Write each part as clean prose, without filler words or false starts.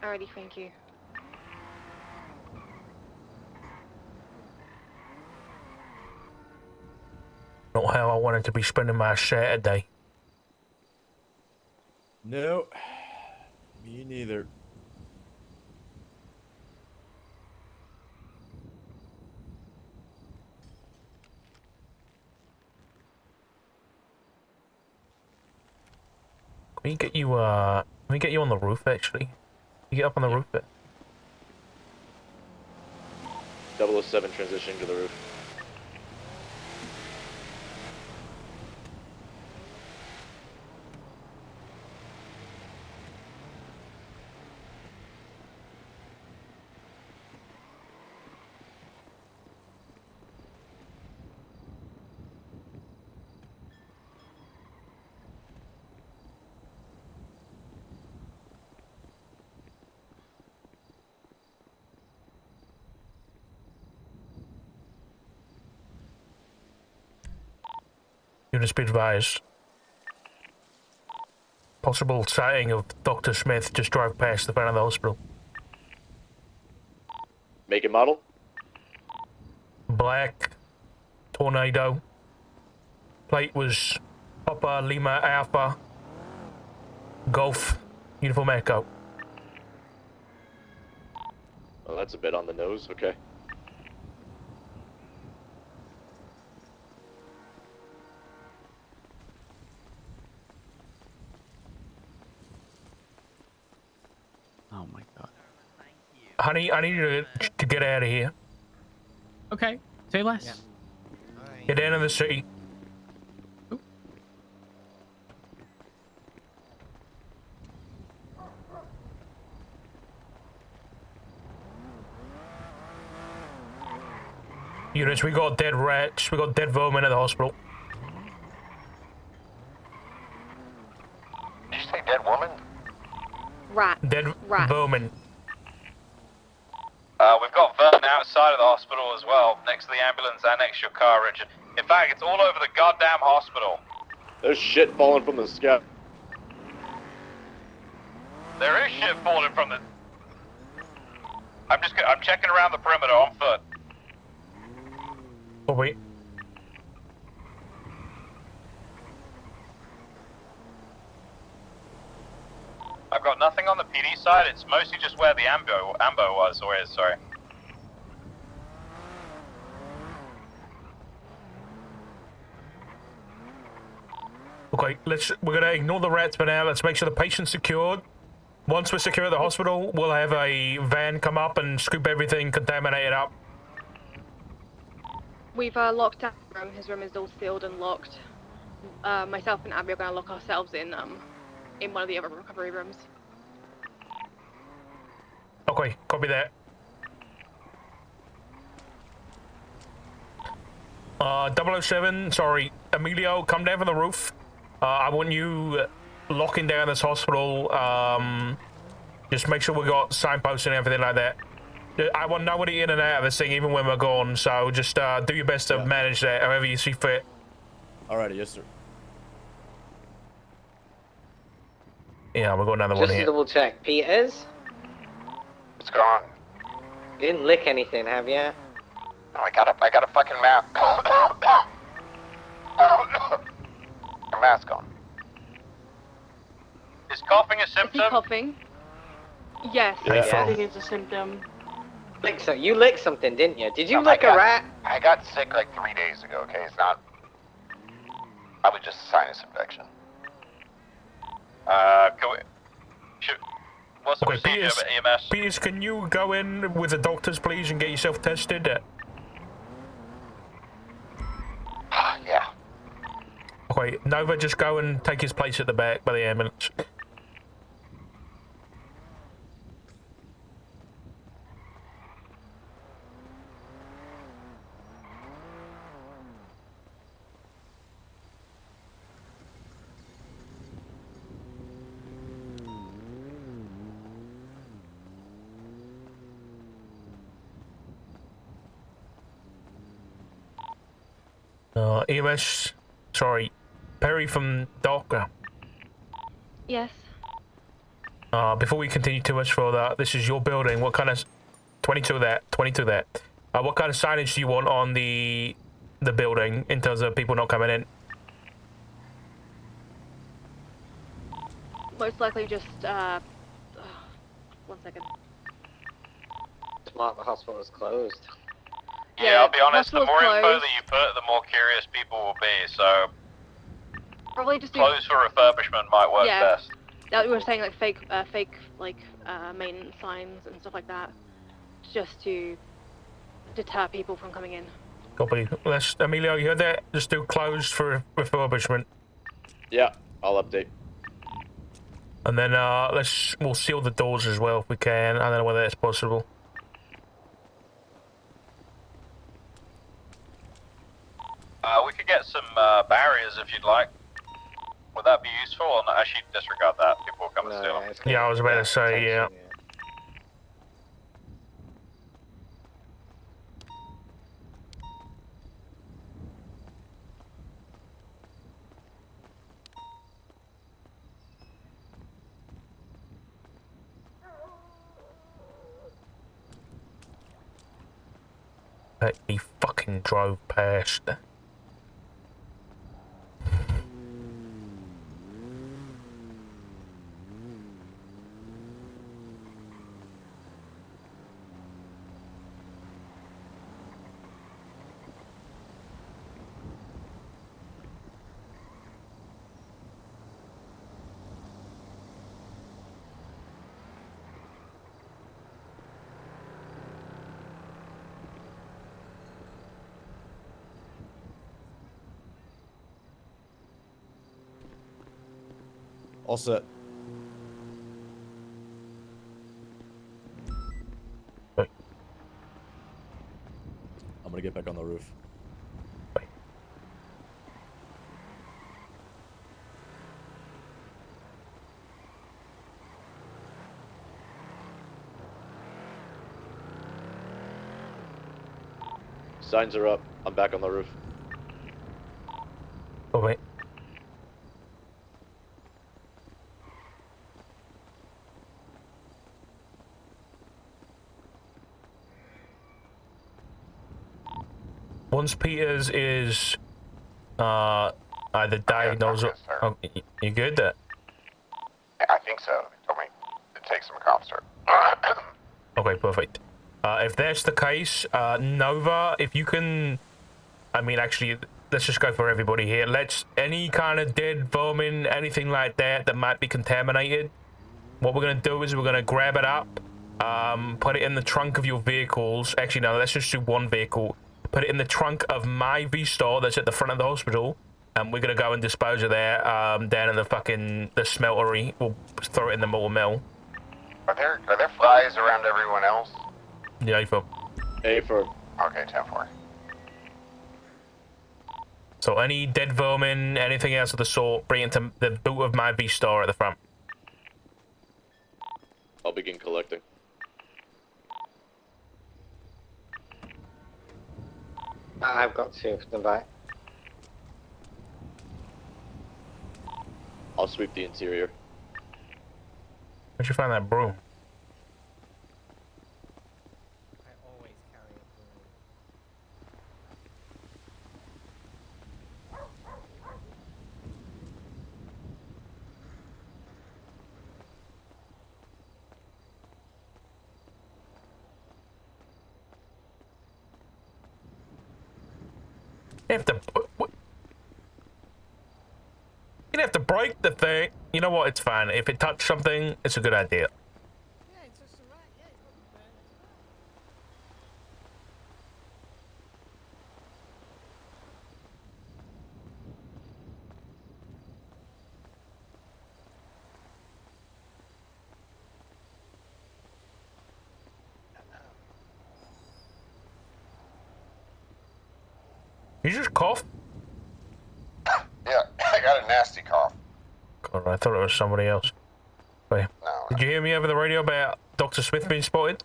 Alrighty, thank you. Not how I wanted to be spending my Saturday. No, me neither. Can we get you, can we get you on the roof, actually? Can you get up on the roof bit? 007 transitioning to the roof. Units be advised. Possible sighting of Dr. Smith just drove past the front of the hospital. Make and model? Black Tornado. Plate was Papa Lima Alpha Golf Uniform Echo. Oh, that's a bit on the nose, okay. Oh my god. Honey, I need you to get out of here. Okay, say less. Yeah. Get down to the city. Ooh. Units, we got dead rats, we got dead vermin at the hospital. Did you say dead woman? Rat. Dead Rat. vermin. We've got vermin outside of the hospital as well, next to the ambulance and next to your car, Richard. In fact, it's all over the goddamn hospital. There's shit falling from the sky. There is shit falling from the... I'm checking around the perimeter on foot. Oh, wait. I've got nothing on the PD side, it's mostly just where the ambo was, or is, sorry. Okay, we're gonna ignore the rats for now. Let's make sure the patient's secured. Once we're secure at the hospital, we'll have a van come up and scoop everything contaminated up. We've locked down his room. His room is all sealed and locked. Myself and Abby are going to lock ourselves in one of the other recovery rooms. Okay, copy that. 007, sorry, Emilio, come down from the roof. I want you locking down this hospital. Just make sure we got signposts and everything like that. I want nobody in and out of this thing, even when we're gone. So just do your best to manage that, however you see fit. Alrighty, yes, sir. Yeah, we've got another one Just here. to double check, Peters? It's gone. You didn't lick anything, have you? No, I got a fucking mask. A mask on. Is coughing a Is he symptom? coughing? Yes. Yeah. Yeah. I think it's a symptom. You licked something, didn't you? Did you lick a rat? I got sick like 3 days ago, okay? It's not... Probably just a sinus infection. Can we... What's the Okay, procedure Peters, of EMS? Peters, can you go in with the doctors, please, and get yourself tested? Yeah. Okay, Nova, just go and take his place at the back by the ambulance. EMS, sorry, Perry from Docker. Yes. Before we continue too much further, this is your building. What kind of 22 that? 22 that. What kind of signage do you want on the building in terms of people not coming in? Most likely just, 1 second. Smart, the hospital is closed. Yeah, I'll be honest, the hospital's more info closed. that you put, the more curious people will be, so Probably just do, close for refurbishment might work Yeah. best. that we were saying like fake, maintenance signs and stuff like that, just to deter people from coming in. Copy. Let's, Emilio, you heard that? Just do closed for refurbishment. Yeah, I'll update. And then we'll seal the doors as well if we can. I don't know whether that's possible. We could get some barriers if you'd like. Would that be useful? Or not? Actually, disregard that. People will come and steal them. Yeah, I was about to say, yeah. He fucking drove past. All set. I'm gonna get back on the roof. Signs are up. I'm back on the roof. Oh, wait. Once Peters is either diagnosed or... Oh, you good there? I think so. They told me to take some concert. Okay, perfect. If that's the case, Nova, if you can... I mean, actually, let's just go for everybody here. Let's... Any kind of dead vermin, anything like that that might be contaminated, what we're going to do is we're going to grab it up, put it in the trunk of your vehicles. Actually, no, let's just do one vehicle. Put it in the trunk of my V-Star that's at the front of the hospital, and we're going to go and dispose of that down in the smeltery. We'll throw it in the mortar mill. Are there flies around everyone else? Yeah, for... A for... Okay, 10-4. So any dead vermin, anything else of the sort, bring it to the boot of my V-Star at the front. I'll begin collecting. I've got 2 for the back. I'll sweep the interior. Where'd you find that broom? I always carry a broom. You have to... You have to break the thing. You know what? It's fine. If it touched something, it's a good idea. Yeah, it's just right. Yeah, it's not bad. You just cough? Yeah, I got a nasty cough. God, I thought it was somebody else. Wait, No. did you hear me over the radio about Dr. Smith being spotted?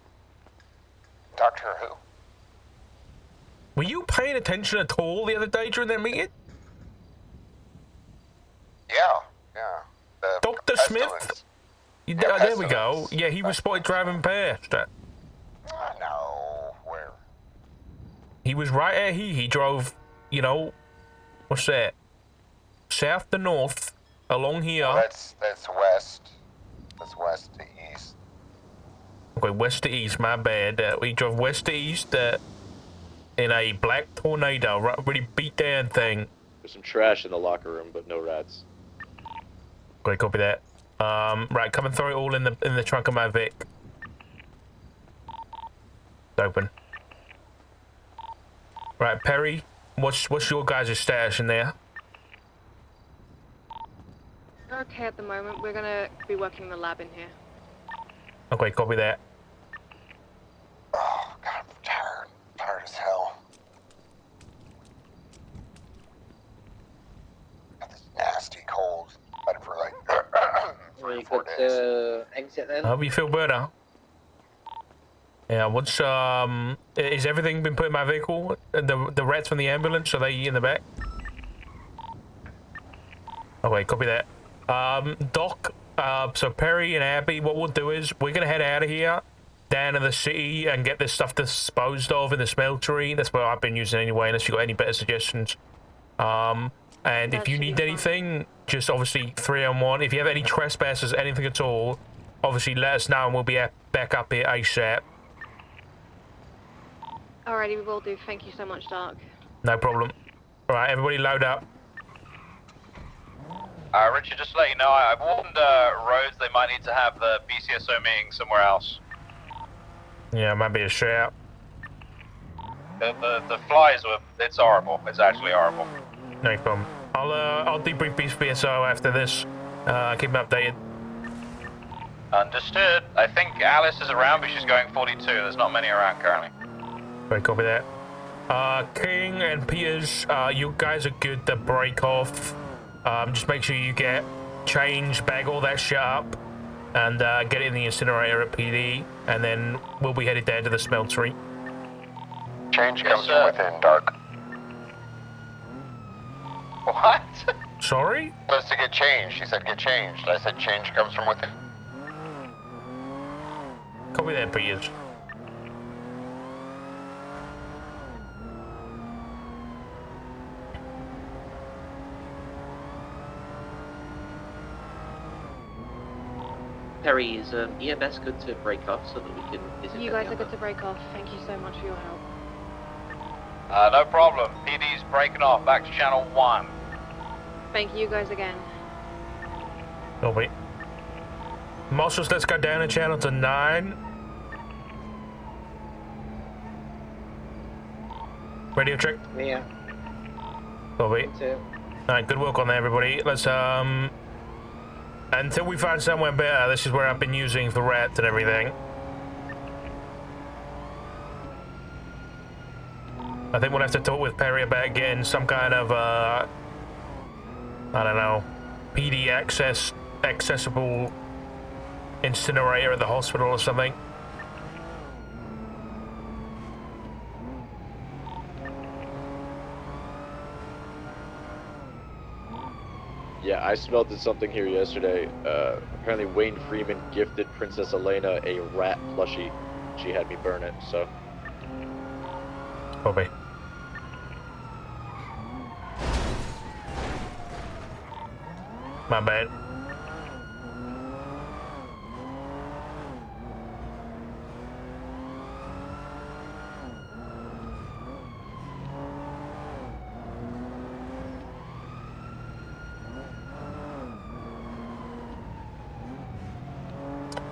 Doctor who? Were you paying attention at all the other day during that meeting? Yeah. The Dr. pestilence. Smith? There we go. Yeah, he was spotted driving past. No, where? He was right at here. He drove, you know, what's that? South to north, along here. Well, that's west. That's west to east. Okay, west to east, my bad. We drove west to east in a black tornado, really beat down thing. There's some trash in the locker room, but no rats. Great, copy that. Right, come and throw it all in the trunk of my Vic. It's open. Right, Perry, what's your guys' status in there? Okay, at the moment, we're gonna be working in the lab in here. Okay, copy that. Oh, God, I'm tired. Tired as hell. Got this nasty cold. Had it for like Are you 3-4 good days. to exit then? I hope you feel better. Yeah, what's is everything been put in my vehicle? The rats from the ambulance, are they in the back? Okay, copy that. Doc, so Perry and Abby, what we'll do is we're gonna head out of here, down to the city and get this stuff disposed of in the smeltery. That's what I've been using anyway, unless you got any better suggestions. And if you need anything, just obviously 3-on-1. If you have any trespassers, anything at all, obviously let us know and we'll be back up here ASAP. Alrighty, we will do. Thank you so much, Dark. No problem. Alright, everybody load up. Richard, just to let you know, I've warned Rhodes they might need to have the BCSO meeting somewhere else. Yeah, might be a shout. The flies were, it's horrible. It's actually horrible. No problem. I'll debrief BSO after this. Keep me updated. Understood. I think Alice is around, but she's going 42. There's not many around currently. Right, copy that. King and Peters, you guys are good to break off. Just make sure you get change, bag all that shit up, and get it in the incinerator at PD, and then we'll be headed down to the smeltery. Change comes from within, Dark. What? Sorry? Supposed to get changed. She said get changed. I said change comes from within. Copy that, Peters. Perry, is EMS good to break off so that we can visit You any guys are good other- to break off. Thank you so much for your help. No problem. PD's breaking off. Back to channel 1. Thank you guys again. Copy. Marshals, let's go down the channel to 9. Radio check. Yeah. Copy. Me too. Alright, good work on that, everybody. Let's, until we find somewhere better, this is where I've been using for rats and everything. I think we'll have to talk with Perry about getting some kind of, I don't know, PD accessible incinerator at the hospital or something. Yeah, I smelled something here yesterday. Apparently Wayne Freeman gifted Princess Elena a rat plushie. She had me burn it, so. Copy. My bad.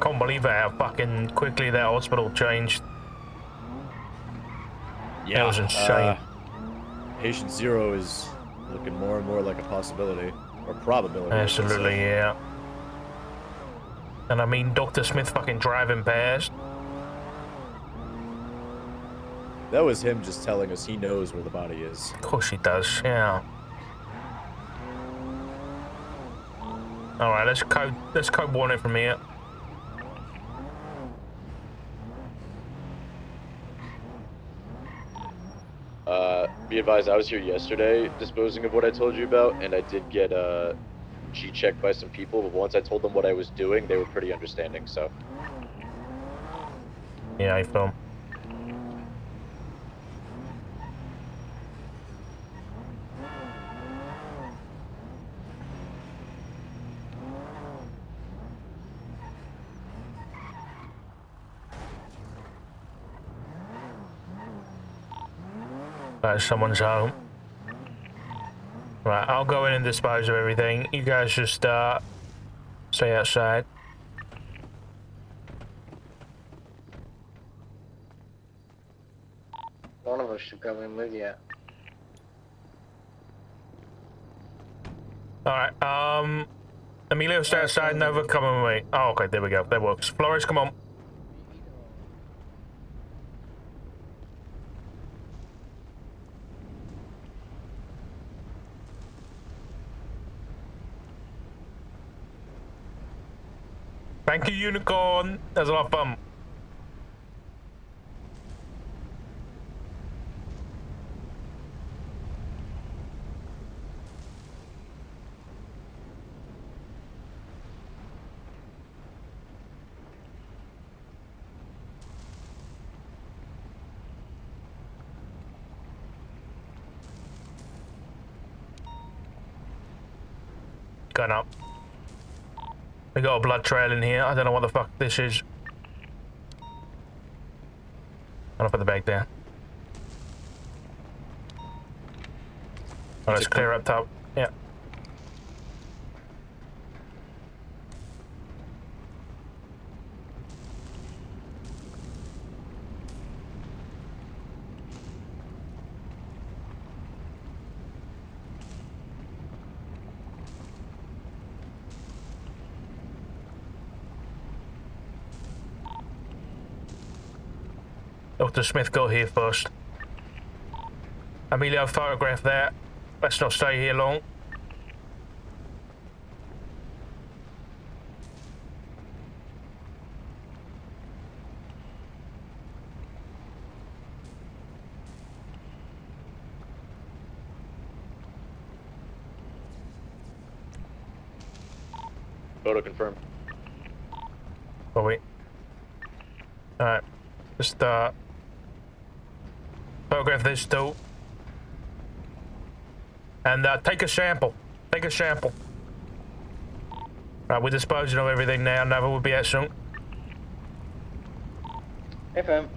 Can't believe how fucking quickly that hospital changed. Yeah, That was insane. Patient 0 is looking more and more like a possibility. Or probability. I should Absolutely, say. yeah. And I mean, Dr. Smith fucking driving past. That was him just telling us he knows where the body is. Of course he does, yeah. Alright, let's code warning from here. Be advised, I was here yesterday disposing of what I told you about, and I did get G-checked by some people, but once I told them what I was doing, they were pretty understanding, so. Yeah, I feel. Someone's home. Right, I'll go in and dispose of everything. You guys just stay outside. One of us should go in with you. Alright, Emilio, stay outside, Nova, come on with me. Oh, okay, there we go. That works. Flores, come on. Thank you, Unicorn. That was a lot of fun. Gun up. We got a blood trail in here. I don't know what the fuck this is. I'll put the bag down. Oh, let's clear up top. Yeah. Dr. Smith got here first. Emilio, photograph that. Let's not stay here long. Photo confirmed. Oh, wait. Alright. Just, photograph this too. And, take a sample. Take a sample. Right, we're disposing of everything now. Nova will be out soon. FM.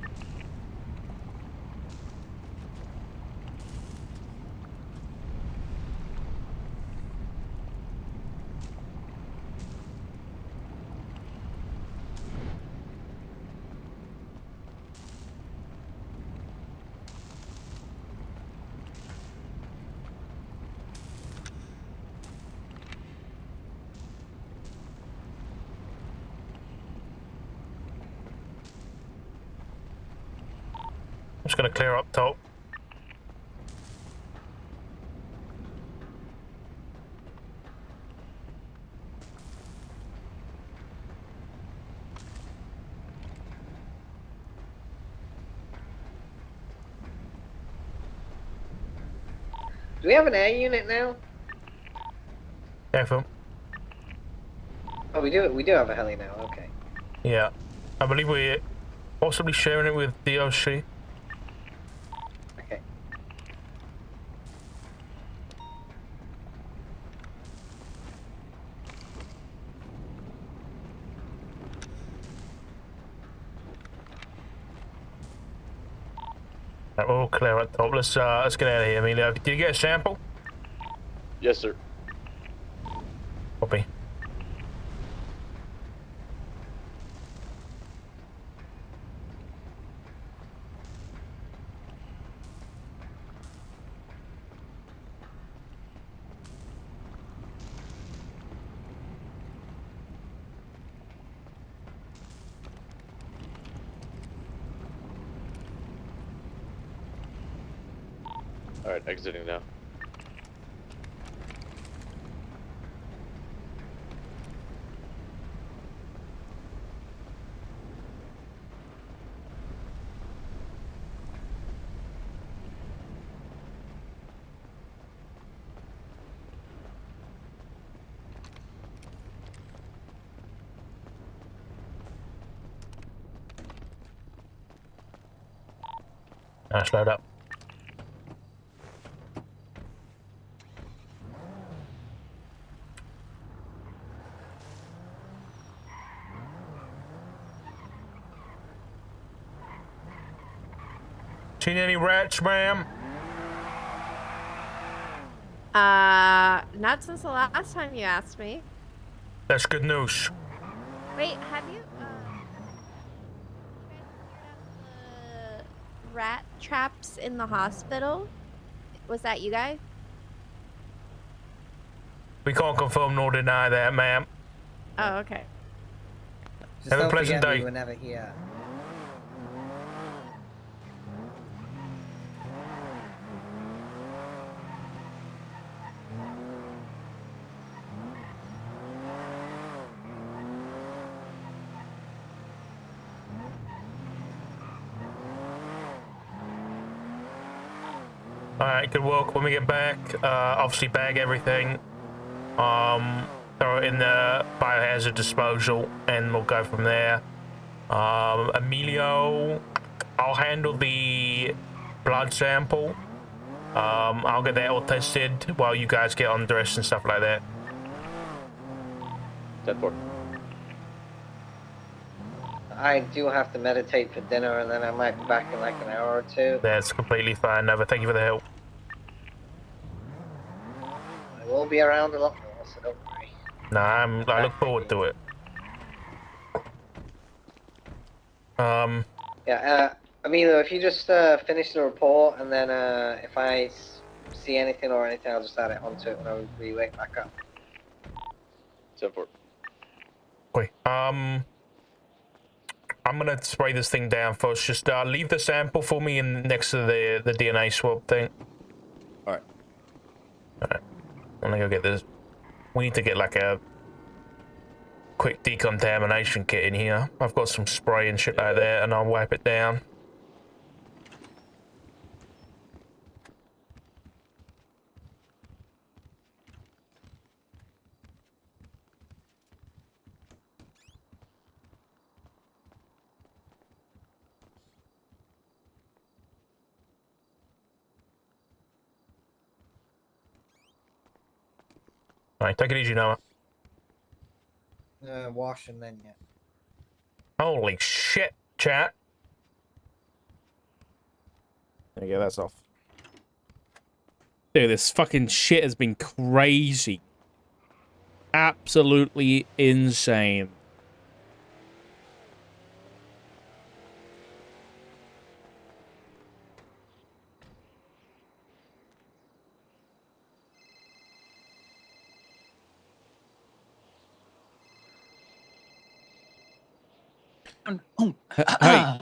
I'm just gonna clear up top. Do we have an air unit now? Careful. Oh, we do. We do have a heli now. Okay. Yeah. I believe we're possibly sharing it with DOC. Okay. Right, we're all clear up top. Let's get out of here, Emilio. Did you get a sample? Yes, sir. Copy. Alright, exiting now. Let's load up. Seen any rats, ma'am? Not since the last time you asked me. That's good news. Wait, have you, cleared out the rat traps in the hospital? Was that you guys? We can't confirm nor deny that, ma'am. Oh, okay. Just Have a don't pleasant forget day. we were never here. Alright, good work. When we get back, obviously bag everything. Throw it in the biohazard disposal, and we'll go from there. Emilio, I'll handle the blood sample. I'll get that all tested while you guys get undressed and stuff like that. 10-4. I do have to meditate for dinner, and then I might be back in like an hour or two. That's completely fine, Nova. Thank you for the help. I will be around a lot more, so don't worry. Nah, I look forward to it. Yeah, Emilio, if you just finish the report, and then if I see anything or anything, I'll just add it onto it when I relay it back up. 10-4. Wait, I'm gonna spray this thing down first. Just leave the sample for me next to the DNA swab thing. All right. Alright. I'm gonna go get this. We need to get like a quick decontamination kit in here. I've got some spray and shit like that, and I'll wipe it down. Alright, take it easy, Noah. Wash and then, yeah. Holy shit, chat. There you go, that's off. Dude, this fucking shit has been crazy. Absolutely insane. Oh, Hey.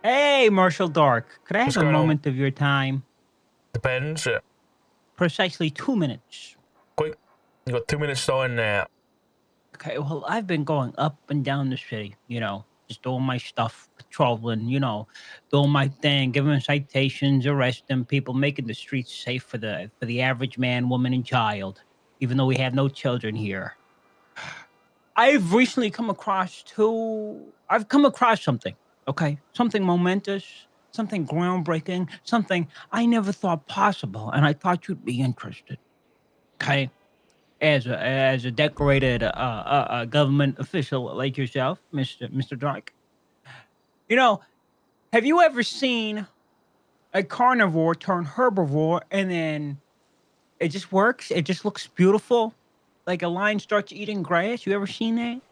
Hey, Marshal Dark. Could I What's have a going on? moment of your time? Depends. Precisely 2 minutes. Quick. You got 2 minutes starting now. Okay, well, I've been going up and down the city, just doing my stuff, patrolling, doing my thing, giving citations, arresting people, making the streets safe for the average man, woman, and child, even though we have no children here. I've recently come across something, okay? Something momentous, something groundbreaking, something I never thought possible, and I thought you'd be interested, okay? As a decorated government official like yourself, Mr. Dark. Have you ever seen a carnivore turn herbivore and then it just works? It just looks beautiful, like a lion starts eating grass. You ever seen that?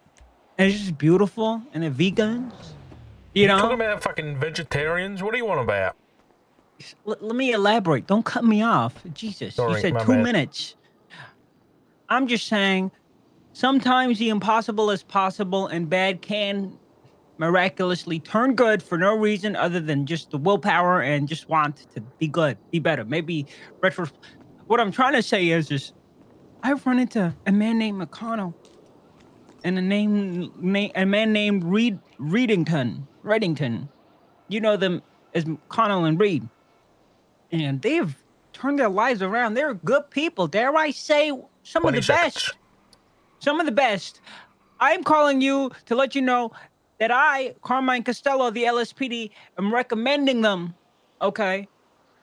And it's just beautiful, and they're vegans. You know? talking about fucking vegetarians? What do you want about? Let me elaborate. Don't cut me off. Jesus, Sorry, you said my 2 bad. minutes. I'm just saying, sometimes the impossible is possible, and bad can miraculously turn good for no reason other than just the willpower and just want to be good, be better. Maybe retro. What I'm trying to say is I've run into a man named McConnell and a man named Reddington. You know them as McConnell and Reed, and they've turned their lives around. They're good people. Dare I say, some of the 20 seconds. best. Some of the best. I'm calling you to let you know that I, Carmine Costello of the LSPD, am recommending them okay,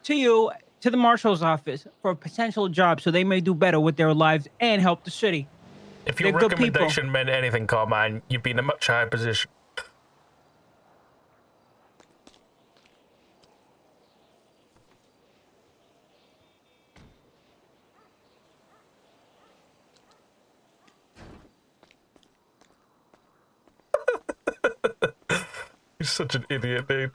to you, to the marshal's office for a potential job so they may do better with their lives and help the city. If your They're good people. recommendation meant anything, Carmine, you'd be in a much higher position. You're such an idiot, dude.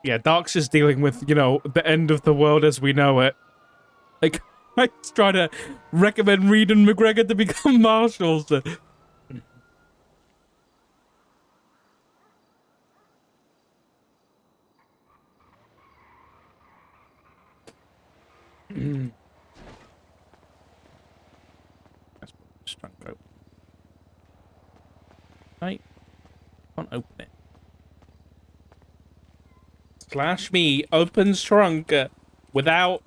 Yeah, Dark's just dealing with, you know, the end of the world as we know it. Like, I just try to recommend Reed and McGregor to become marshals. Let's put this trunk open. Right. Can't open it. Slash me opens trunk without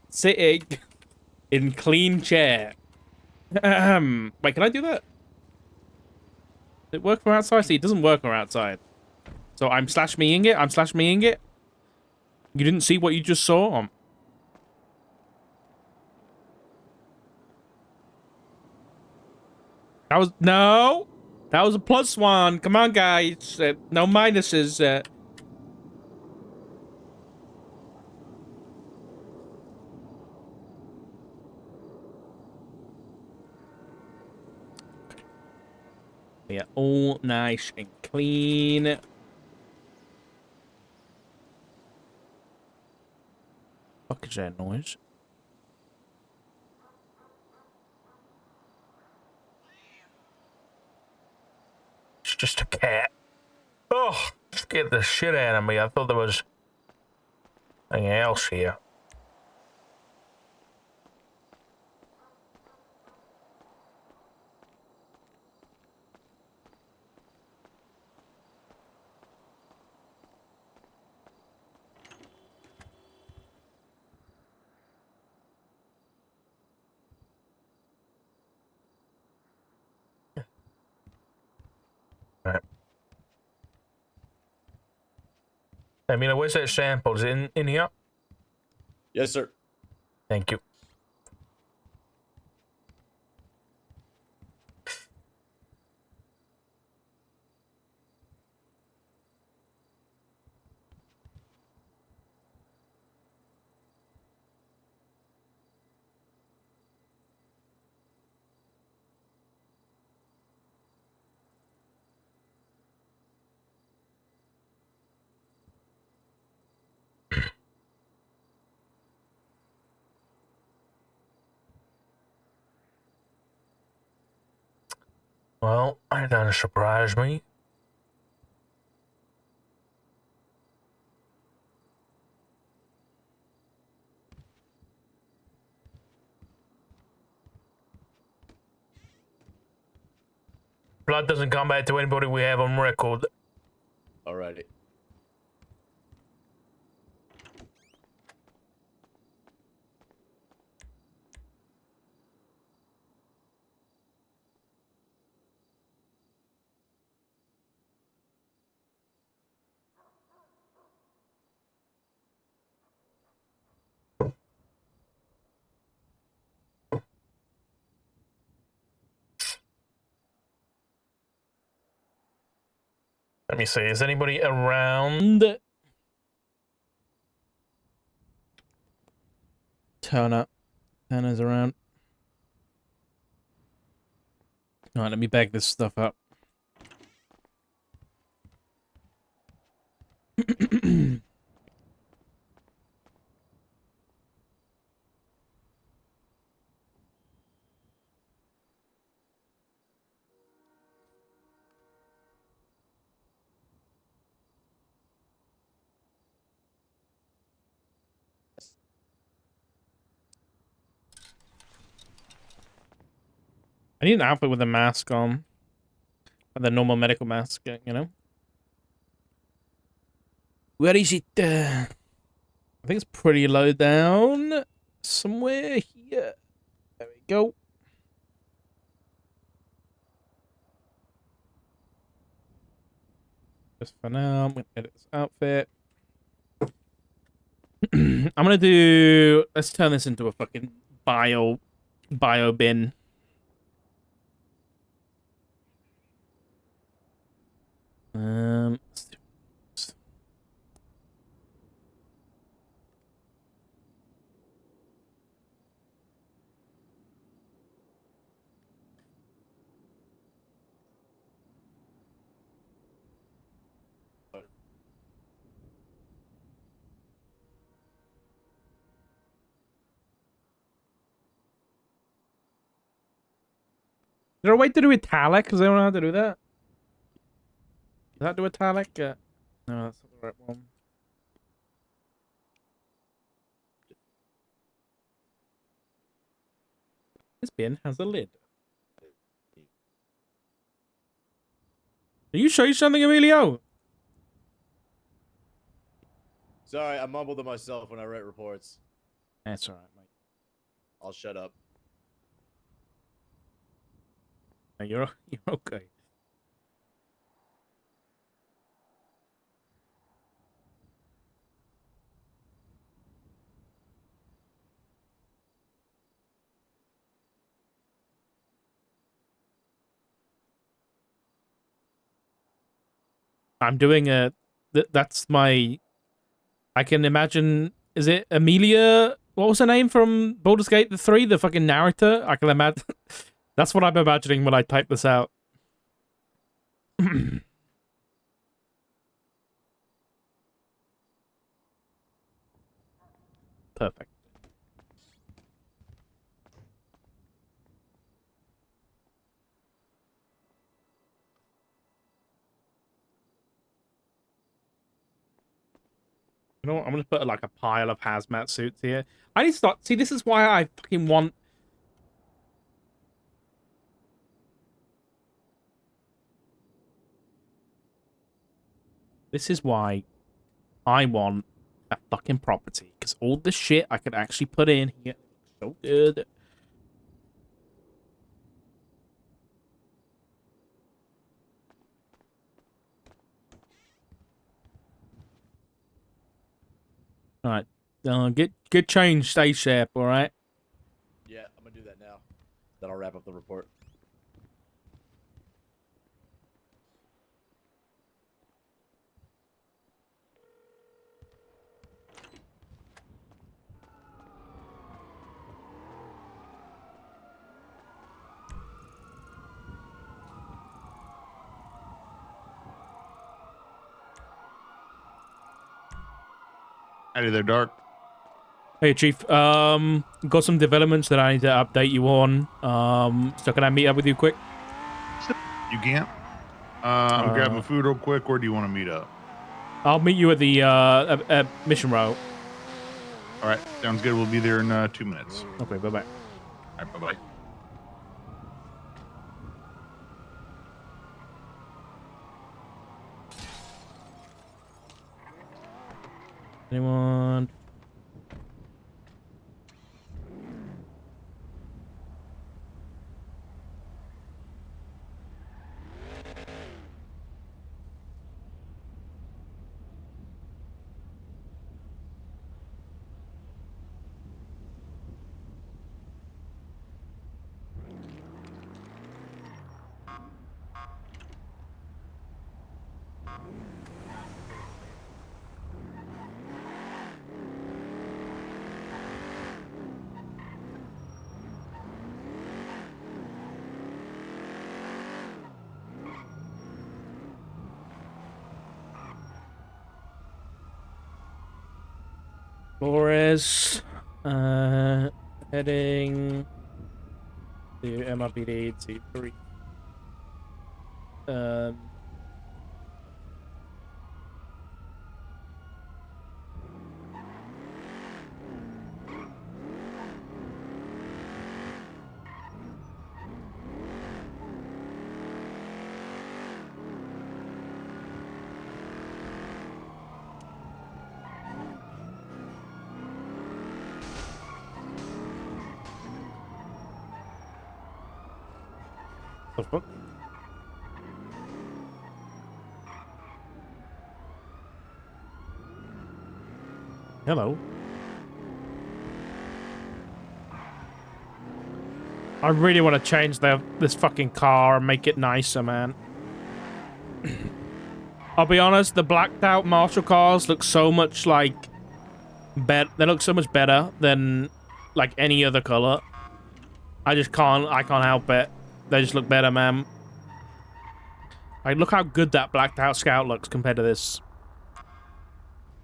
sitting in clean chair. Wait, can I do that? Does it work from outside? See, it doesn't work from outside. So I'm slash meing it. I'm slash meing it. You didn't see what you just saw? That was no. That was a +1. Come on, guys. No minuses. Yeah, all nice and clean. Fuck is that noise? It's just a cat. Oh, scared the shit out of me. I thought there was something else here. Right. I mean, where's that sample? Is it in here? Yes, sir. Thank you. Well, that doesn't surprise me. Blood doesn't come back to anybody we have on record. Alrighty. Let me see. Is anybody around? Turner's around. Alright, let me bag this stuff up. I need an outfit with a mask on. The normal medical mask, you know? Where is it? I think it's pretty low down. Somewhere here. There we go. Just for now, I'm gonna edit this outfit. I'm gonna do. Let's turn this into a fucking bio bin. Let's do this. Is there a way to do italic? Does anyone know how to do that? Does that do italic? No, that's not the right one. This bin has a lid. Are you sure something, Emilio? Sorry, I mumbled to myself when I write reports. That's alright, mate. I'll shut up. No, you're okay. I'm doing a. That's my. I can imagine. Is it Amelia? What was her name from Baldur's Gate 3? The fucking narrator? I can imagine. That's what I'm imagining when I type this out. Perfect. You know what? I'm gonna put like a pile of hazmat suits here. I need to start. See, this is why I fucking want. This is why I want a fucking property, because all the shit I could actually put in here so good. All right, get changed, stay sharp. All right. Yeah, I'm gonna do that now. Then I'll wrap up the report. Howdy there, Dark. Hey, Chief. Got some developments that I need to update you on. So can I meet up with you quick? You can't? I'm grabbing food real quick. Where do you want to meet up? I'll meet you at the mission row. All right, sounds good. We'll be there in 2 minutes. Okay, bye-bye. All right, bye-bye. Anyone? Flores, heading to MRPD T3. The fuck? Hello. I really want to change this fucking car and make it nicer, man. I'll be honest, the blacked out Marshall cars look so much like... They look so much better than like any other color. I can't help it. They just look better, man. Like, look how good that blacked out Scout looks compared to this.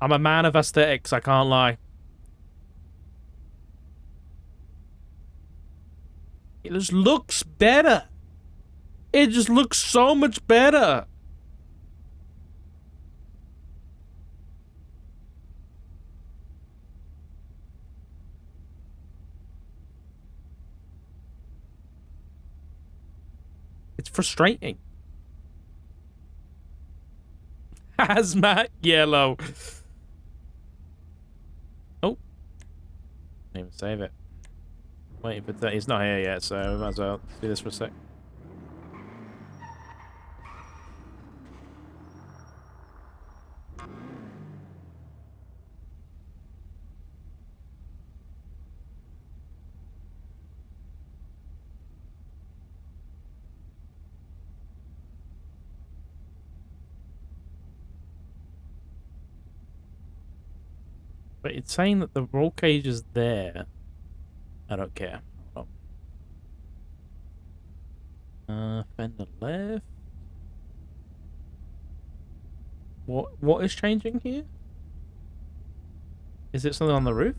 I'm a man of aesthetics, I can't lie. It just looks better. It just looks so much better. It's frustrating. Hazmat yellow. Oh. Didn't even save it. Waiting for that. He's not here yet, so we might as well do this for a sec. But it's saying that the roll cage is there. I don't care. Oh. Fender left. What is changing here? Is it something on the roof?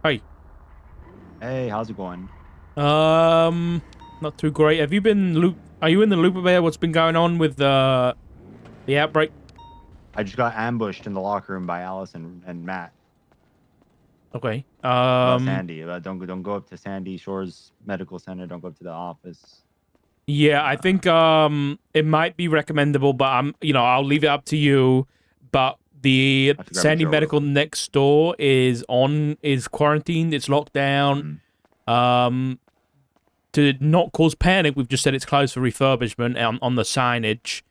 Hey. Hey, how's it going? Not too great. Have you been Are you in the loop about what's been going on with the outbreak? I just got ambushed in the locker room by Alice and Matt. Okay. Sandy. Don't go up to Sandy Shores Medical Center. Don't go up to the office. Yeah, I think it might be recommendable, but I'll leave it up to you. But the Sandy Medical next door is quarantined. It's locked down. To not cause panic, we've just said it's closed for refurbishment on the signage.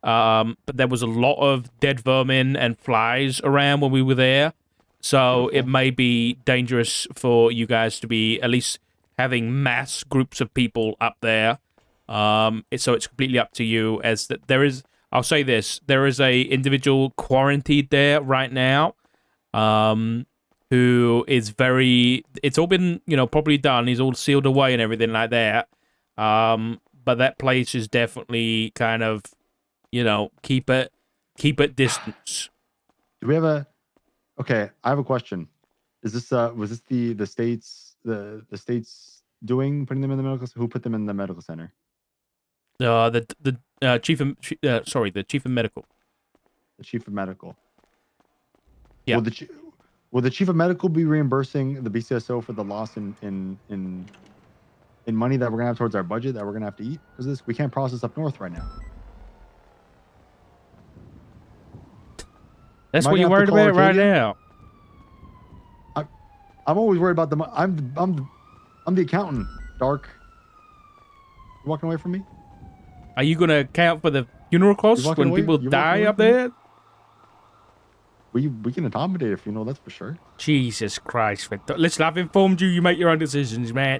But there was a lot of dead vermin and flies around when we were there. So it may be dangerous for you guys to be at least having mass groups of people up there. So it's completely up to you. As that there is, I'll say this: there is a individual quarantined there right now, who is very. It's all been properly done. He's all sealed away and everything like that. But that place is definitely kind of, keep it distance. Do we have a? Okay, I have a question. Is this was this the states states putting them in the medical? Who put them in the medical center? The chief of the chief of medical. The chief of medical. Yeah. Will the chief of medical be reimbursing the BCSO for the loss in money that we're gonna have towards our budget that we're gonna have to eat? Because we can't process up north right now. That's what you're worried about right now. I'm always worried about the. I'm the accountant. Dark. You walking away from me? Are you gonna account for the funeral costs when people die up there? We can accommodate a funeral, that's for sure. Jesus Christ, Victor. Listen, I've informed you. You make your own decisions, man.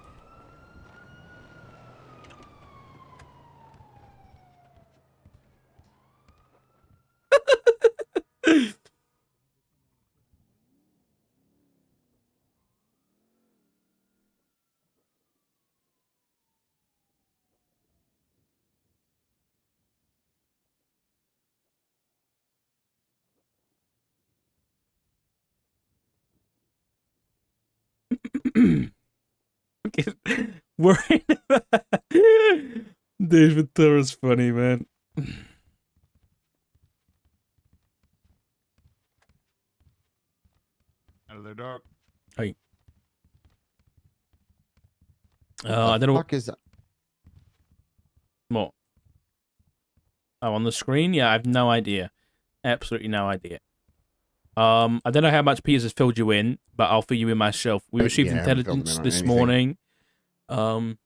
Worried about David Torres funny, man. Hello, Doc. Hey. I don't know. What is that? What? Oh, on the screen? Yeah, I have no idea. Absolutely no idea. I don't know how much Peters has filled you in, but I'll fill you in myself. We received Yeah, I haven't filled him intelligence in on this anything. morning,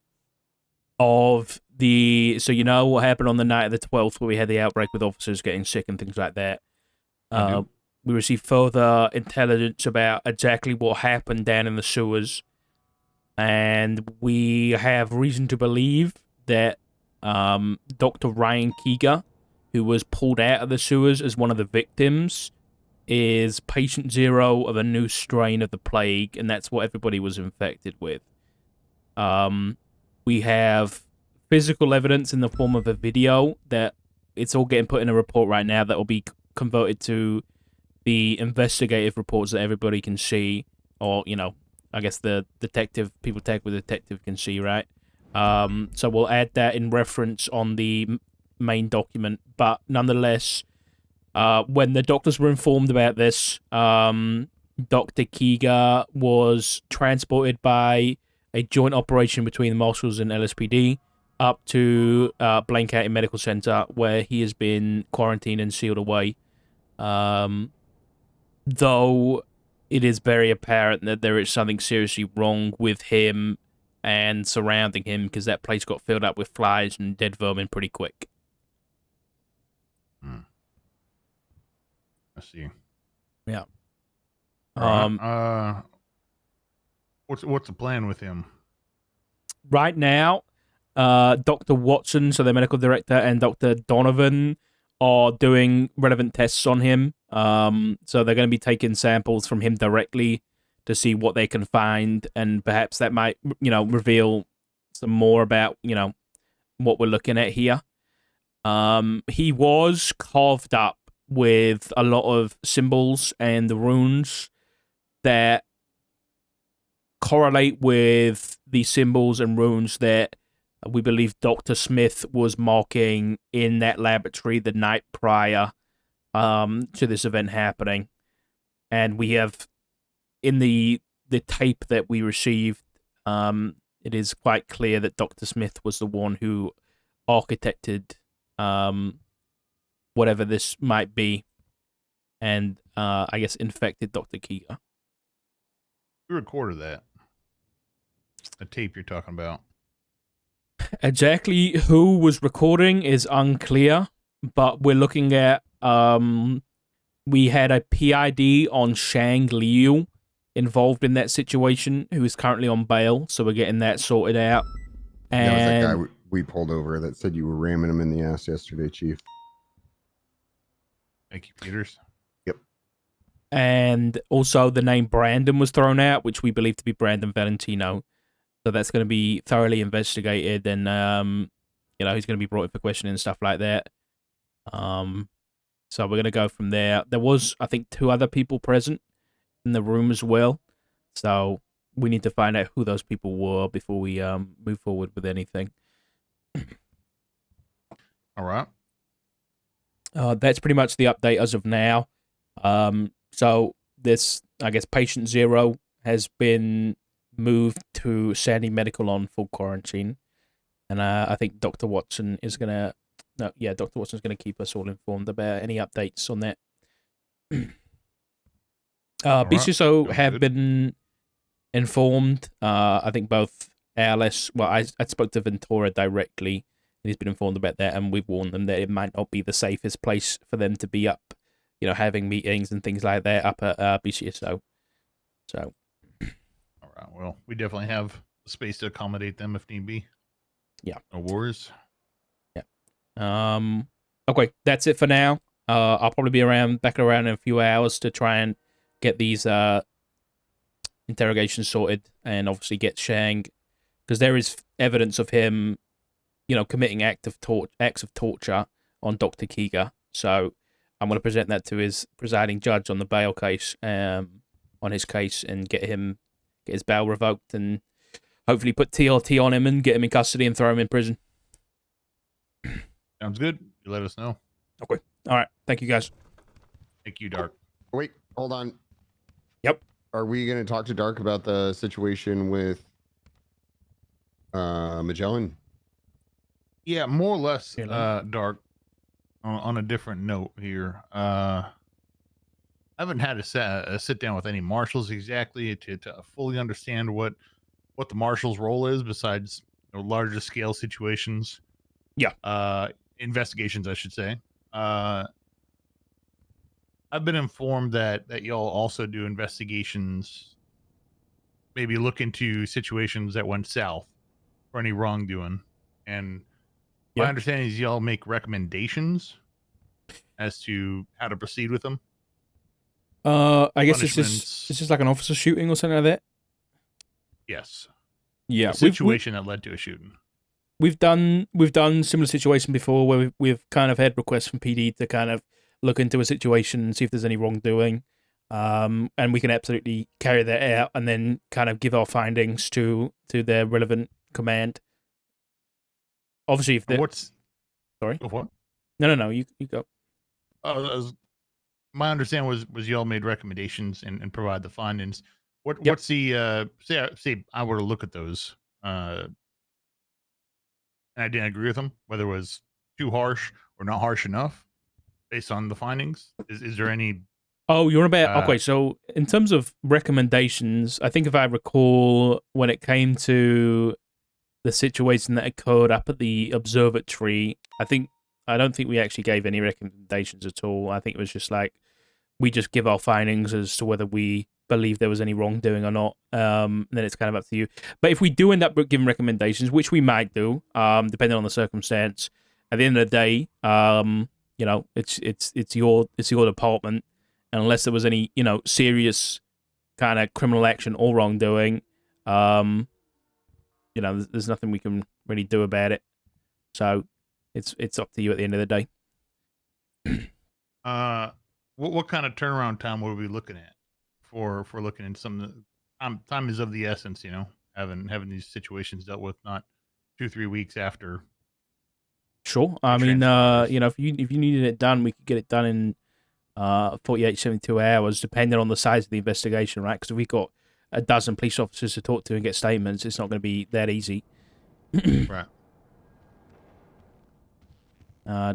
of the, so you know what happened on the night of the 12th where we had the outbreak with officers getting sick and things like that. We received further intelligence about exactly what happened down in the sewers, and we have reason to believe that Dr. Ryan Keeger, who was pulled out of the sewers as one of the victims, is patient 0 of a new strain of the plague, and that's what everybody was infected with. We have physical evidence in the form of a video that it's all getting put in a report right now that will be converted to the investigative reports that everybody can see, or, you know, I guess the detective, people tag with the detective can see, right? So we'll add that in reference on the main document, but nonetheless, when the doctors were informed about this, Dr. Keeger was transported by a joint operation between the Marshals and LSPD up to Blaine County Medical Center, where he has been quarantined and sealed away. Though it is very apparent that there is something seriously wrong with him and surrounding him, because that place got filled up with flies and dead vermin pretty quick. I see. Yeah. What's the plan with him? Right now, Dr. Watson, so the medical director, and Dr. Donovan are doing relevant tests on him. So they're going to be taking samples from him directly to see what they can find, and perhaps that might, you know, reveal some more about, you know, what we're looking at here. He was carved up with a lot of symbols and the runes that correlate with the symbols and runes that we believe Dr. Smith was marking in that laboratory the night prior to this event happening. And we have, in the tape that we received, it is quite clear that Dr. Smith was the one who architected whatever this might be, and I guess infected Dr. Keeger. Who recorded that? The tape you're talking about. Exactly who was recording is unclear, but we're looking at, we had a PID on Shang Liu involved in that situation, who is currently on bail, so we're getting that sorted out. And that was that guy we pulled over that said you were ramming him in the ass yesterday, Chief. Thank you, Peters. Yep. And also the name Brandon was thrown out, which we believe to be Brandon Valentino. So that's going to be thoroughly investigated, and you know, he's going to be brought in for questioning and stuff like that. So we're going to go from there. There was, I think, 2 other people present in the room as well. So we need to find out who those people were before we move forward with anything. All right. That's pretty much the update as of now. So this, I guess, patient 0 has been moved to Sandy Medical on full quarantine, and I think Dr. Watson is gonna, Dr. Watson's gonna keep us all informed about any updates on that. BCSO have been informed. I think both Alice, well, I spoke to Ventura directly, and he's been informed about that, and we've warned them that it might not be the safest place for them to be up, you know, having meetings and things like that up at BCSO. So. All right. Well, we definitely have space to accommodate them if need be. Yeah. No worries. Yeah. Okay, that's it for now. I'll probably be back around in a few hours to try and get these interrogations sorted, and obviously get Shang, because there is evidence of him, you know, committing acts of torture on Dr. Keeger. So I'm going to present that to his presiding judge on the bail case, on his case, and get his bail revoked, and hopefully put TLT on him and get him in custody and throw him in prison. Sounds good. You let us know. Okay. All right. Thank you, guys. Thank you, Dark. Wait, hold on. Yep. Are we going to talk to Dark about the situation with Magellan? Yeah, more or less, Dark. on a different note here. I haven't had a sit down with any marshals exactly to fully understand what the marshal's role is besides larger scale situations. Yeah. Investigations, I should say. I've been informed that y'all also do investigations, maybe look into situations that went south for any wrongdoing. And my understanding is y'all make recommendations as to how to proceed with them. I guess it's just like an officer shooting or something like that. Yes. Yeah. A situation that led to a shooting. We've done similar situations before where we've kind of had requests from PD to kind of look into a situation and see if there's any wrongdoing, and we can absolutely carry that out and then kind of give our findings to their relevant command. Obviously, if what's sorry, what? No, you go. My understanding was y'all made recommendations and provide the findings. What's the say I were to look at those and I didn't agree with them, whether it was too harsh or not harsh enough based on the findings? Is there any? Oh, you're about okay. So in terms of recommendations, I think if I recall, when it came to the situation that occurred up at the observatory, I don't think we actually gave any recommendations at all. I think it was just like we just give our findings as to whether we believe there was any wrongdoing or not. And then it's kind of up to you. But if we do end up giving recommendations, which we might do, depending on the circumstance, at the end of the day, it's your department. And unless there was any, serious kind of criminal action or wrongdoing, there's nothing we can really do about it. So it's up to you at the end of the day. What kind of turnaround time were we looking at for looking into some of the time is of the essence, having these situations dealt with, not 2-3 weeks after. Sure. I mean, if you needed it done, we could get it done in 48, 72 hours, depending on the size of the investigation, right? Because if we've got a dozen police officers to talk to and get statements, it's not going to be that easy. Right.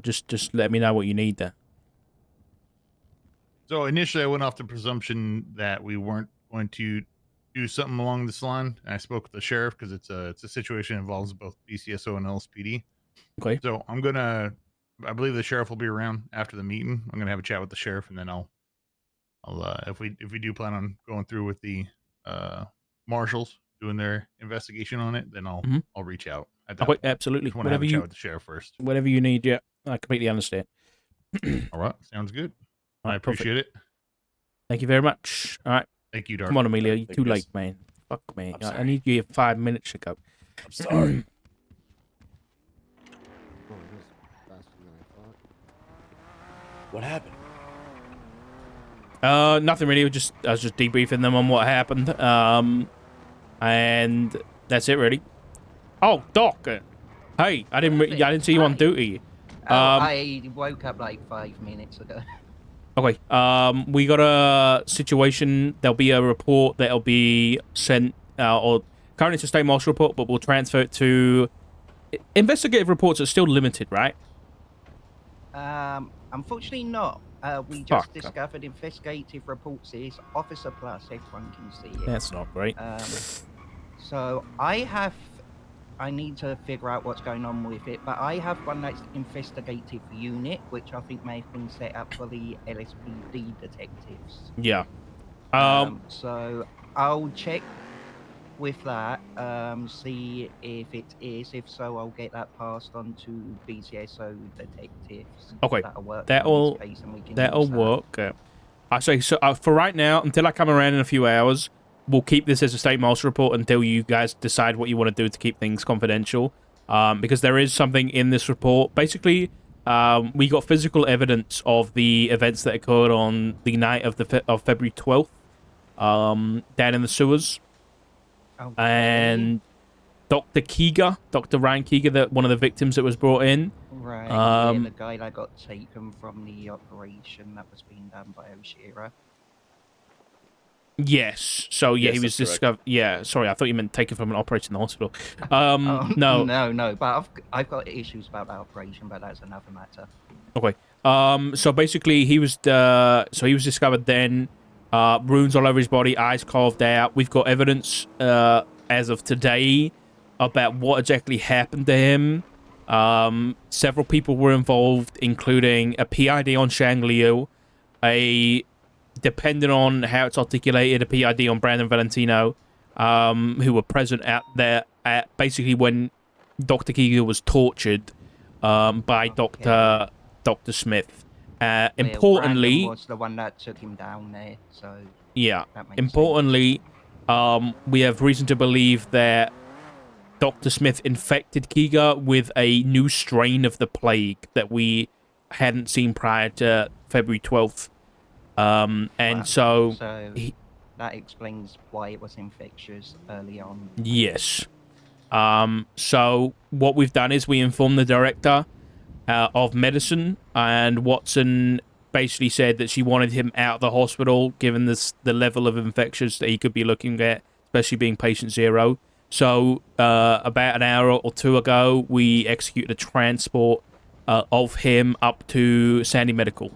Just let me know what you need there. So initially I went off the presumption that we weren't going to do something along this line. And I spoke with the sheriff because it's a situation that involves both BCSO and LSPD. Okay. So I believe the sheriff will be around after the meeting. I'm going to have a chat with the sheriff, and then I'll if we do plan on going through with the marshals doing their investigation on it, then I'll reach out. Okay, absolutely. I want to have a chat with the sheriff first. Whatever you need, yeah, I completely understand. All right, sounds good. All right, I appreciate it. Thank you very much. All right. Thank you, Dark. Come on, Emilio. You're too late, man. Fuck me. I need you 5 minutes ago. I'm sorry. What happened? Nothing really. I was just debriefing them on what happened. And that's it, really. Oh, Doc. Hey, I didn't see you on duty. I woke up like 5 minutes ago. Okay. We got a situation. There'll be a report that'll be sent, or currently it's a state marshal report, but we'll transfer it to investigative reports. Are still limited, right? Unfortunately not. We just discovered investigative reports is Officer Plus. Everyone can see it. That's not great. So I need to figure out what's going on with it, but I have one that's investigative unit, which I think may have been set up for the LSPD detectives. Yeah. So I'll check with that, see if it is. If so, I'll get that passed on to BCSO detectives. Okay. That'll work. I say so. For right now, until I come around in a few hours, we'll keep this as a state marshal report until you guys decide what you want to do to keep things confidential. Because there is something in this report. Basically, we got physical evidence of the events that occurred on the night of February 12th, down in the sewers. Okay. And Dr. Ryan Keeger, one of the victims that was brought in. Right. Yeah, the guy that got taken from the operation that was being done by Oshira. Yes. So yeah, Yes, he was that's discovered. Yeah. Sorry, I thought you meant taken from an operation in the hospital. No. No. No. But I've got issues about that operation, but that's another matter. Okay. So basically, he was discovered then. Runes all over his body, eyes carved out. We've got evidence as of today about what exactly happened to him. Several people were involved, including a PID on Shang Liu, depending on how it's articulated, a PID on Brandon Valentino, who were present out there at basically when Dr. Kiga was tortured by Dr. Smith. Importantly, Brandon was the one that took him down there, so yeah. that makes Importantly, we have reason to believe that Dr. Smith infected Kiga with a new strain of the plague that we hadn't seen prior to February 12th. So that explains why it was infectious early on. Yes. So what we've done is we informed the director of medicine, and Watson basically said that she wanted him out of the hospital given the level of infections that he could be looking at, especially being patient 0. So about an hour or two ago, we executed a transport of him up to Sandy Medical.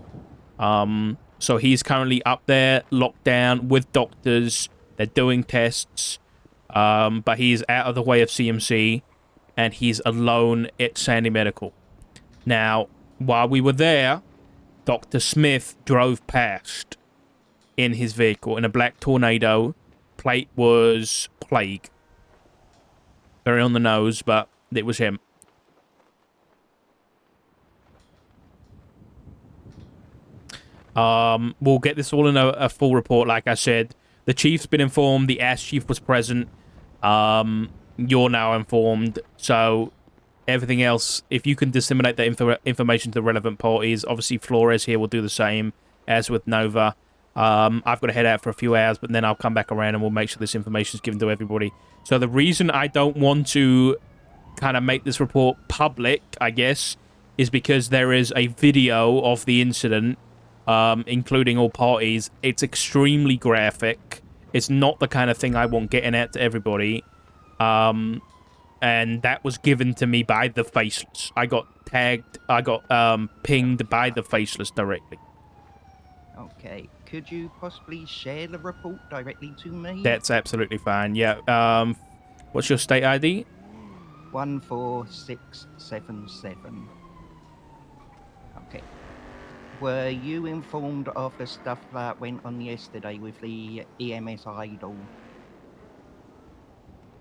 So he's currently up there, locked down with doctors. They're doing tests, but he's out of the way of CMC, and he's alone at Sandy Medical. Now, while we were there, Dr. Smith drove past in his vehicle in a black Tornado. Plate was Plague. Very on the nose, but it was him. We'll get this all in a full report, like I said. The chief's been informed. The ASS chief was present. You're now informed. So everything else, if you can disseminate that information to the relevant parties, obviously Flores here will do the same as with Nova. I've got to head out for a few hours, but then I'll come back around and we'll make sure this information is given to everybody. So the reason I don't want to kind of make this report public, I guess, is because there is a video of the incident, including all parties. It's extremely graphic. It's not the kind of thing I want getting out to everybody. And that was given to me by the Faceless. I got pinged by the Faceless directly. Okay, could you possibly share the report directly to me? That's absolutely fine, yeah. What's your state ID? 14677. Okay. Were you informed of the stuff that went on yesterday with the EMS idol?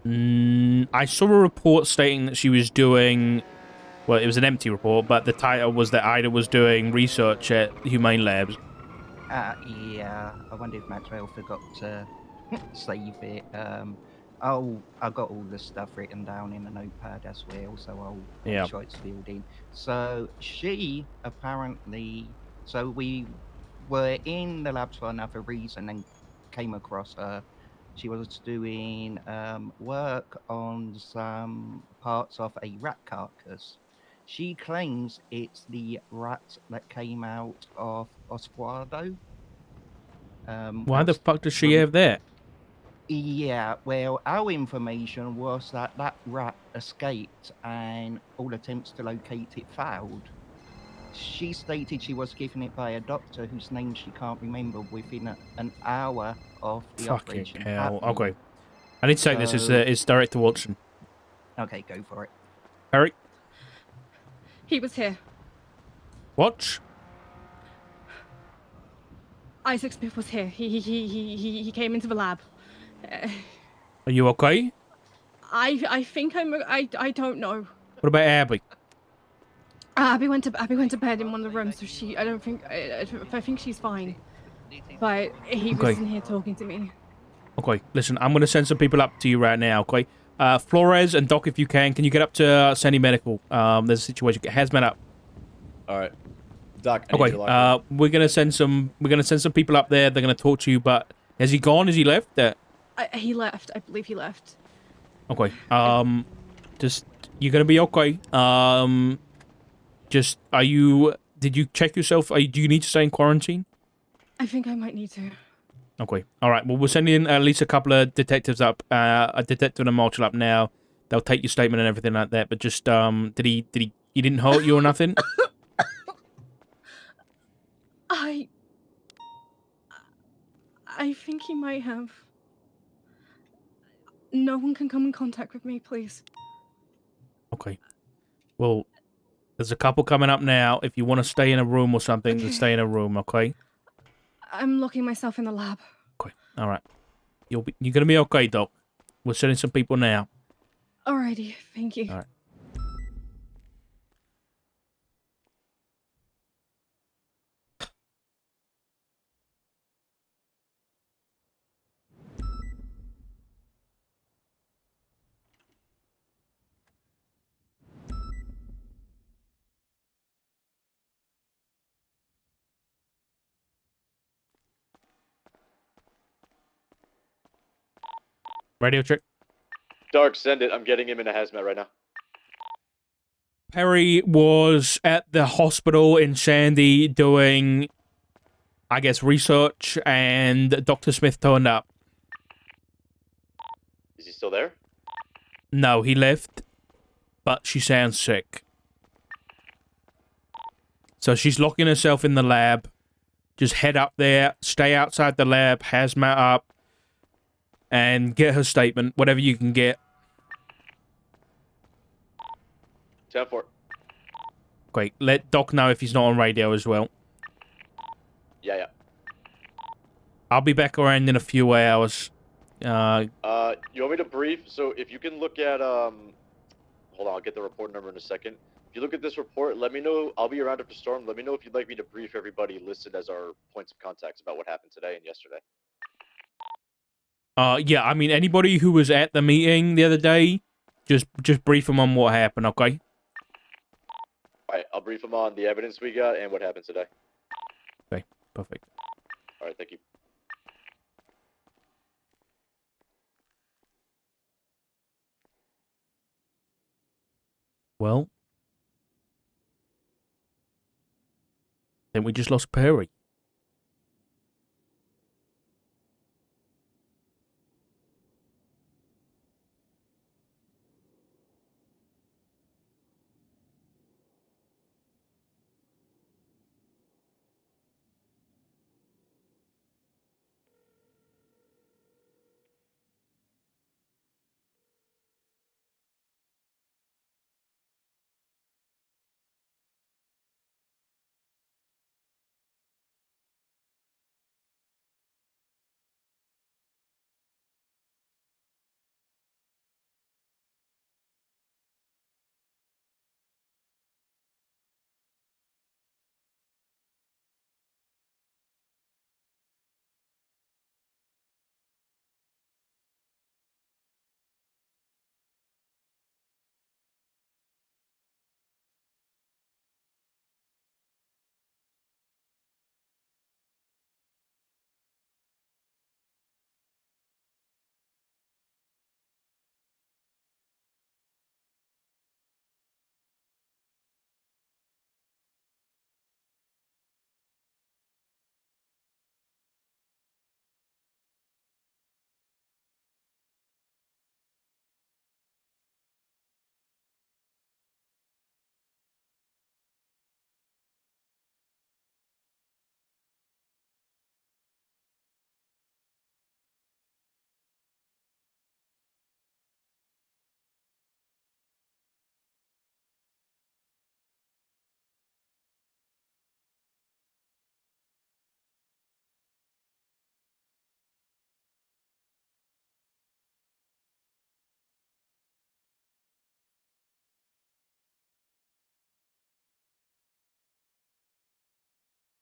I saw a report stating that she was doing... Well, it was an empty report, but the title was that Ida was doing research at Humane Labs. Yeah. I wonder if Maxwell forgot to save it. I got all the stuff written down in a notepad as well, so I'll make sure it's filled in. So she apparently... So we were in the labs for another reason and came across her. She was doing work on some parts of a rat carcass. She claims it's the rat that came out of Osquado. Why the fuck does she have that? Yeah, well, our information was that rat escaped and all attempts to locate it failed. She stated she was given it by a doctor whose name she can't remember within an hour of the operation. Fucking hell. Okay. I need to take this as Director Watson. Okay, go for it. Eric? He was here. What? Isaac Smith was here. He came into the lab. Are you okay? I think I don't know. What about Abby? Abby went to bed in one of the rooms, so I think she's fine. But he was in here talking to me. Okay, listen, I'm gonna send some people up to you right now, okay? Flores and Doc, if you can you get up to Sandy Medical? There's a situation. Get Hazmat up. Alright. Doc, I need okay, you to lock we're gonna send some people up there. They're gonna talk to you, but has he gone? Has he left? He left. I believe he left. Okay. Just you're gonna be okay. Just did you check yourself? Do you need to stay in quarantine? I think I might need to. Okay. All right. Well, we're sending at least a couple of detectives up. A detective and a marshal up now. They'll take your statement and everything like that. But just he didn't hurt you or nothing? I think he might have. No one can come in contact with me, please. Okay. Well, there's a couple coming up now. If you want to stay in a room or something, then Okay. stay in a room, okay? I'm locking myself in the lab. Okay. All right. You're gonna be okay, Doc. We're sending some people now. Alrighty, thank you. All right. Radio check. Dark, send it. I'm getting him in a hazmat right now. Perry was at the hospital in Sandy doing, I guess, research, and Dr. Smith turned up. Is he still there? No, he left, but she sounds sick. So she's locking herself in the lab. Just head up there, stay outside the lab, hazmat up, and get her statement, whatever you can get. 10-4. Great. Let Doc know if he's not on radio as well. Yeah. I'll be back around in a few hours. You want me to brief? So if you can look at, hold on, I'll get the report number in a second. If you look at this report, let me know. I'll be around after storm. Let me know if you'd like me to brief everybody listed as our points of contacts about what happened today and yesterday. Yeah, I mean, anybody who was at the meeting the other day, just brief them on what happened, okay? Alright, I'll brief them on the evidence we got and what happened today. Okay, perfect. Alright, thank you. Well, then we just lost Perry.